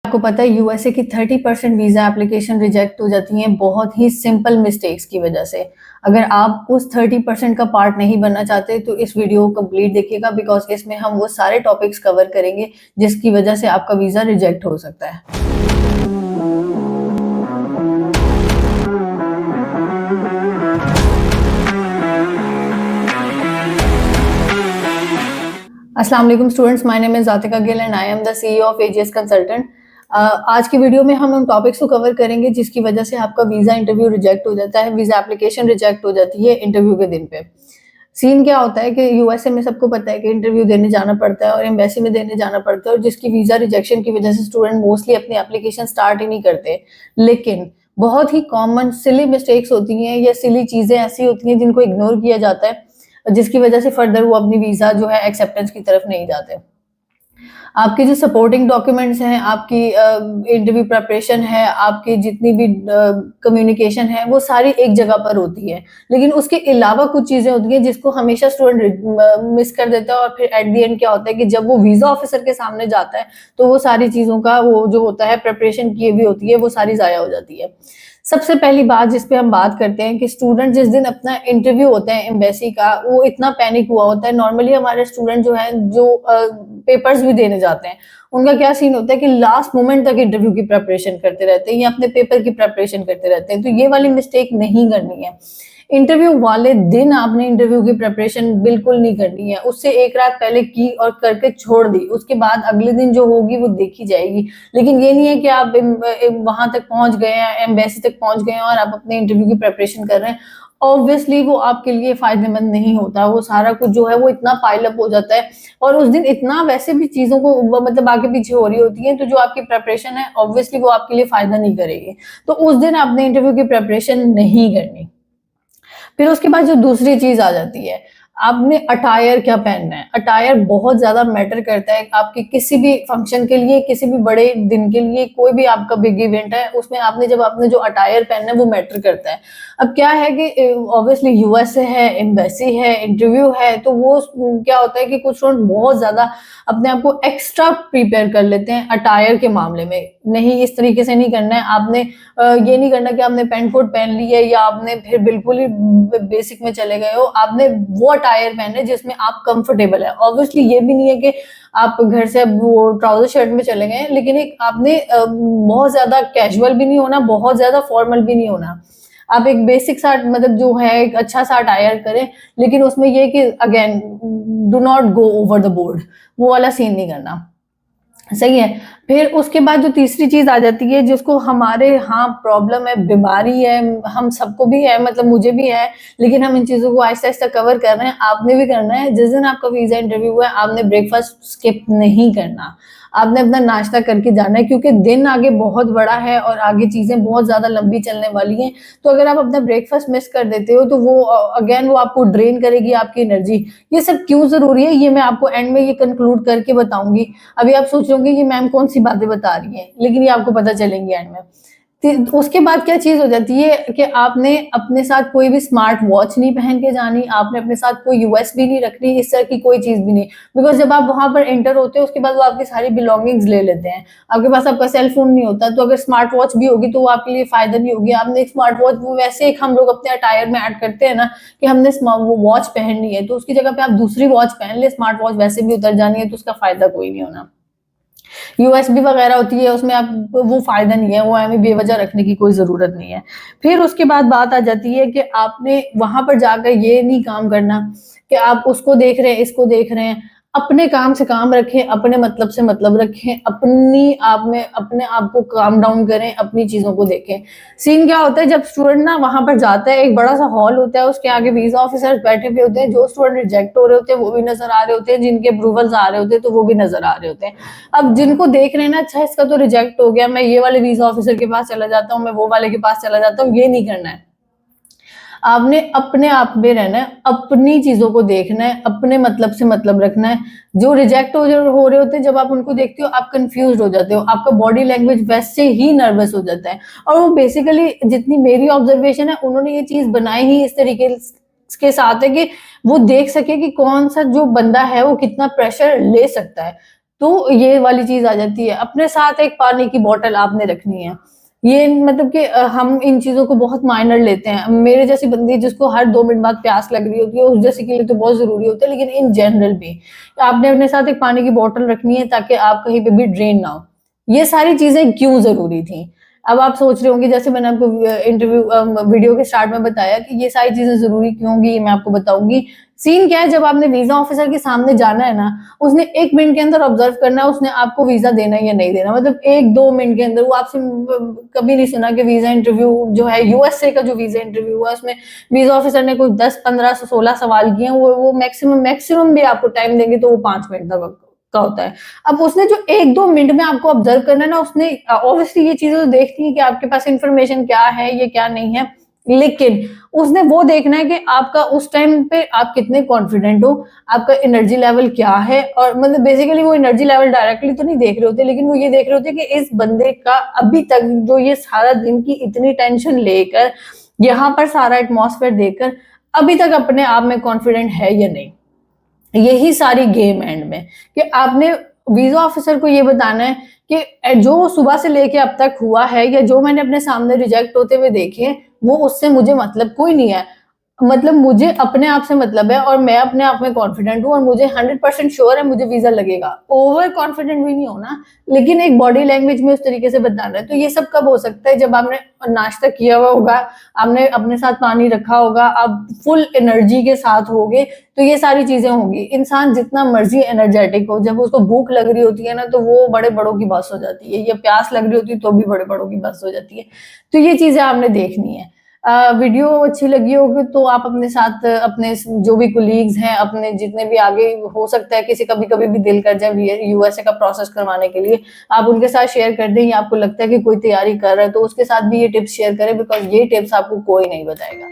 आपको पता है यूएसए की 30% वीज़ा एप्लीकेशन रिजेक्ट हो जाती हैं बहुत ही सिंपल मिस्टेक्स की वजह से। अगर आप उस 30% का पार्ट नहीं बनना चाहते तो इस वीडियो को कंप्लीट देखिएगा, बिकॉज इसमें हम वो सारे टॉपिक्स कवर करेंगे जिसकी वजह से आपका वीज़ा रिजेक्ट हो सकता है। अस्सलाम वालेकुम students, my name is Jatika Gill and I am the CEO of AGS consultant. आज की वीडियो में हम उन टॉपिक्स को कवर करेंगे जिसकी वजह से आपका वीज़ा इंटरव्यू रिजेक्ट हो जाता है, वीज़ा एप्लीकेशन रिजेक्ट हो जाती है इंटरव्यू के दिन पे। सीन क्या होता है कि यूएसए में सबको पता है कि इंटरव्यू देने जाना पड़ता है और एम्बेसी में देने जाना पड़ता है, और जिसकी वीज़ा रिजेक्शन की वजह से स्टूडेंट मोस्टली अपनी एप्लीकेशन स्टार्ट ही नहीं करते। लेकिन बहुत ही कॉमन सिली मिस्टेक्स होती हैं या सिली चीज़ें ऐसी होती हैं जिनको इग्नोर किया जाता है, जिसकी वजह से फर्दर वो अपनी वीज़ा जो है एक्सेप्टेंस की तरफ नहीं जाते। आपके जो सपोर्टिंग डॉक्यूमेंट्स हैं, आपकी इंटरव्यू प्रिपरेशन है, आपकी जितनी भी कम्युनिकेशन है, वो सारी एक जगह पर होती है। लेकिन उसके अलावा कुछ चीज़ें होती हैं जिसको हमेशा स्टूडेंट मिस कर देता है, और फिर एट दी एंड क्या होता है कि जब वो वीज़ा ऑफिसर के सामने जाता है तो वो सारी चीज़ों का वो जो होता है प्रिपरेशन की भी होती है, वो सारी ज़ाया हो जाती है। सबसे पहली बात जिस पे हम बात करते हैं कि स्टूडेंट जिस दिन अपना इंटरव्यू होता है एम्बेसी का, वो इतना पैनिक हुआ होता है। नॉर्मली हमारे स्टूडेंट जो है जो पेपर्स भी देने जाते हैं, उनका क्या सीन होता है कि लास्ट मोमेंट तक इंटरव्यू की प्रिपरेशन करते रहते हैं या अपने पेपर की प्रिपरेशन करते रहते हैं। तो ये वाली मिस्टेक नहीं करनी है। इंटरव्यू वाले दिन आपने इंटरव्यू की प्रिपरेशन बिल्कुल नहीं करनी है। उससे एक रात पहले की और करके छोड़ दी, उसके बाद अगले दिन जो होगी वो देखी जाएगी। लेकिन ये नहीं है कि आप वहां तक पहुंच गए हैं, एम्बेसी तक पहुंच गए हैं और आप अपने इंटरव्यू की प्रिपरेशन कर रहे हैं। ऑब्वियसली वो आपके लिए फायदेमंद नहीं होता। वो सारा कुछ जो है वो इतना पाइल अप हो जाता है, और उस दिन इतना वैसे भी चीजों को मतलब आगे पीछे हो रही होती है, तो जो आपकी प्रिपरेशन है ऑब्वियसली वो आपके लिए फायदा नहीं करेगी। तो उस दिन आपने इंटरव्यू की प्रिपरेशन नहीं करनी। फिर उसके बाद जो दूसरी चीज आ जाती है, आपने अटायर क्या पहनना है। अटायर बहुत ज्यादा मैटर करता है आपके किसी भी फंक्शन के लिए, किसी भी बड़े दिन के लिए, कोई भी आपका बिग इवेंट है उसमें आपने जो अटायर पहनना है वो मैटर करता है। अब क्या है कि ऑब्वियसली यूएसए है, एम्बेसी है, इंटरव्यू है, तो वो क्या होता है कि कुछ स्टूडेंट बहुत ज्यादा अपने आप को एक्स्ट्रा प्रिपेयर कर लेते हैं अटायर के मामले में। नहीं, इस तरीके से नहीं करना है। आपने ये नहीं करना कि आपने पैंट कोट पहन ली है या आपने फिर बिल्कुल ही बेसिक में चले गए हो। आपने वो अटायर पहने जिसमें आप कंफर्टेबल है। ऑब्वियसली ये भी नहीं है कि आप घर से वो ट्राउजर शर्ट में चले गए, लेकिन एक आपने बहुत ज्यादा कैजुअल भी नहीं होना, बहुत ज्यादा फॉर्मल भी नहीं होना। आप एक बेसिक सा मतलब जो है एक अच्छा सा अटायर करें, लेकिन उसमें ये कि again do not go over the board, वो वाला सीन नहीं करना। सही है। फिर उसके बाद जो तीसरी चीज आ जाती है जिसको हमारे यहाँ प्रॉब्लम है, बीमारी है, हम सबको भी है, मतलब मुझे भी है, लेकिन हम इन चीजों को आहिस्ता आहिस्ता कवर कर रहे हैं। आपने भी करना है। जिस दिन आपका वीजा इंटरव्यू है आपने ब्रेकफास्ट स्किप नहीं करना। आपने अपना नाश्ता करके जाना है, क्योंकि दिन आगे बहुत बड़ा है और आगे चीजें बहुत ज्यादा लंबी चलने वाली हैं। तो अगर आप अपना ब्रेकफास्ट मिस कर देते हो तो वो अगेन वो आपको ड्रेन करेगी आपकी एनर्जी। ये सब क्यों जरूरी है ये मैं आपको एंड में ये कंक्लूड करके बताऊंगी। अभी आप सोच रहे कि मैम कौन सी बातें बता रही है, लेकिन ये आपको पता चलेंगी एंड में। उसके बाद क्या चीज हो जाती है कि आपने अपने साथ कोई भी स्मार्ट वॉच नहीं पहन के जानी, आपने अपने साथ कोई यूएसबी नहीं रखनी, इस तरह की कोई चीज भी नहीं। बिकॉज जब आप वहां पर एंटर होते हो उसके बाद वो आपकी सारी बिलोंगिंग्स ले लेते हैं। आपके पास आपका सेल फोन नहीं होता, तो अगर स्मार्ट वॉच भी होगी तो वो आपके लिए फायदा नहीं होगी। आपने एक स्मार्ट वॉच, वो वैसे एक हम लोग अपने अटायर में ऐड करते हैं ना कि हमने वो वॉच पहननी है, तो उसकी जगह पे आप दूसरी वॉच पहन ले। स्मार्ट वॉच वैसे भी उतर जानी है तो उसका फायदा कोई नहीं होना। यूएसबी वगैरह होती है उसमें आप वो फायदा नहीं है, वो हमें बेवजह रखने की कोई जरूरत नहीं है। फिर उसके बाद बात आ जाती है कि आपने वहां पर जाकर ये नहीं काम करना कि आप उसको देख रहे हैं, इसको देख रहे हैं। अपने काम से काम रखें, अपने मतलब से मतलब रखें, अपने आप को काम डाउन करें, अपनी चीजों को देखें। सीन क्या होता है जब स्टूडेंट ना वहां पर जाता है, एक बड़ा सा हॉल होता है, उसके आगे वीजा ऑफिसर्स बैठे हुए होते हैं। जो स्टूडेंट रिजेक्ट हो रहे होते हैं वो भी नजर आ रहे होते हैं, जिनके अप्रूवल्स आ रहे होते हैं तो वो भी नजर आ रहे होते हैं। अब जिनको देख रहे हैं ना, अच्छा इसका तो रिजेक्ट हो गया, मैं ये वाले वीजा ऑफिसर के पास चला जाता हूँ, मैं वो वाले के पास चला जाता हूँ, ये नहीं करना है। आपने अपने आप में रहना है, अपनी चीजों को देखना है, अपने मतलब से मतलब रखना है। जो रिजेक्ट हो रहे होते हैं जब आप उनको देखते हो आप कंफ्यूज हो जाते हो, आपका बॉडी लैंग्वेज वैसे ही नर्वस हो जाता है। और वो बेसिकली जितनी मेरी ऑब्जर्वेशन है, उन्होंने ये चीज बनाई ही इस तरीके के साथ है कि वो देख सके कि कौन सा जो बंदा है वो कितना प्रेशर ले सकता है। तो ये वाली चीज आ जाती है। अपने साथ एक पानी की बोतल आपने रखनी है। ये मतलब कि हम इन चीजों को बहुत माइनर लेते हैं। मेरे जैसी बंदी जिसको हर 2 मिनट बाद प्यास लग रही होती है, उस जैसे के लिए तो बहुत जरूरी होता है, लेकिन इन जनरल भी आपने अपने साथ एक पानी की बोतल रखनी है ताकि आप कहीं पे भी ड्रेन ना हो। ये सारी चीजें क्यों जरूरी थी? अब आप सोच रहे होंगे, जैसे मैंने आपको इंटरव्यू वीडियो के स्टार्ट में बताया कि ये सारी चीजें जरूरी क्यों होंगी, ये मैं आपको बताऊंगी। सीन क्या है, जब आपने वीजा ऑफिसर के सामने जाना है ना, उसने 1 मिनट के अंदर ऑब्जर्व करना है उसने आपको वीजा देना है या नहीं देना। मतलब 1-2 मिनट के अंदर वो आपसे कभी नहीं सुना कि वीजा इंटरव्यू जो है यूएसए का जो वीजा इंटरव्यू हुआ उसमें वीजा ऑफिसर ने कोई 10, 15, 16 सवाल किए, वो मैक्सिमम भी आपको टाइम देंगे तो वो 5 मिनट तक का होता है। अब उसने जो 1-2 मिनट में आपको ऑब्जर्व करना है ना, उसने ऑब्वियसली ये चीजें तो देखती है कि आपके पास इंफॉर्मेशन क्या है, ये क्या नहीं है, लेकिन उसने वो देखना है कि आपका उस टाइम पे आप कितने कॉन्फिडेंट हो, आपका एनर्जी लेवल क्या है। और मतलब बेसिकली वो एनर्जी लेवल डायरेक्टली तो नहीं देख रहे होते, लेकिन वो ये देख रहे होते कि इस बंदे का अभी तक जो ये सारा दिन की इतनी टेंशन लेकर यहाँ पर सारा एटमॉस्फेयर देखकर अभी तक अपने आप में कॉन्फिडेंट है या नहीं। यही सारी गेम एंड में कि आपने वीजा ऑफिसर को ये बताना है कि जो सुबह से लेके अब तक हुआ है या जो मैंने अपने सामने रिजेक्ट होते हुए देखे, वो उससे मुझे मतलब कोई नहीं है। मतलब मुझे अपने आप से मतलब है और मैं अपने आप में कॉन्फिडेंट हूँ और मुझे 100% श्योर है मुझे वीजा लगेगा। ओवर कॉन्फिडेंट भी नहीं होना, लेकिन एक बॉडी लैंग्वेज में उस तरीके से बताना है। तो ये सब कब हो सकता है? जब आपने नाश्ता किया हुआ होगा, आपने अपने साथ पानी रखा होगा, आप फुल एनर्जी के साथ होगे, तो ये सारी चीजें होंगी। इंसान जितना मर्जी एनर्जेटिक हो, जब उसको भूख लग रही होती है ना, तो वो बड़े बड़ों की बस हो जाती है, या प्यास लग रही होती है तो भी बड़े बड़ों की बस हो जाती है। तो ये चीजें आपने देखनी है। वीडियो अच्छी लगी होगी तो आप अपने साथ अपने जो भी कोलीग्स हैं, अपने जितने भी आगे हो सकता है किसी कभी कभी भी दिल कर जाए यूएसए का प्रोसेस करवाने के लिए, आप उनके साथ शेयर कर दें, या आपको लगता है कि कोई तैयारी कर रहा है तो उसके साथ भी ये टिप्स शेयर करें, बिकॉज ये टिप्स आपको कोई नहीं बताएगा।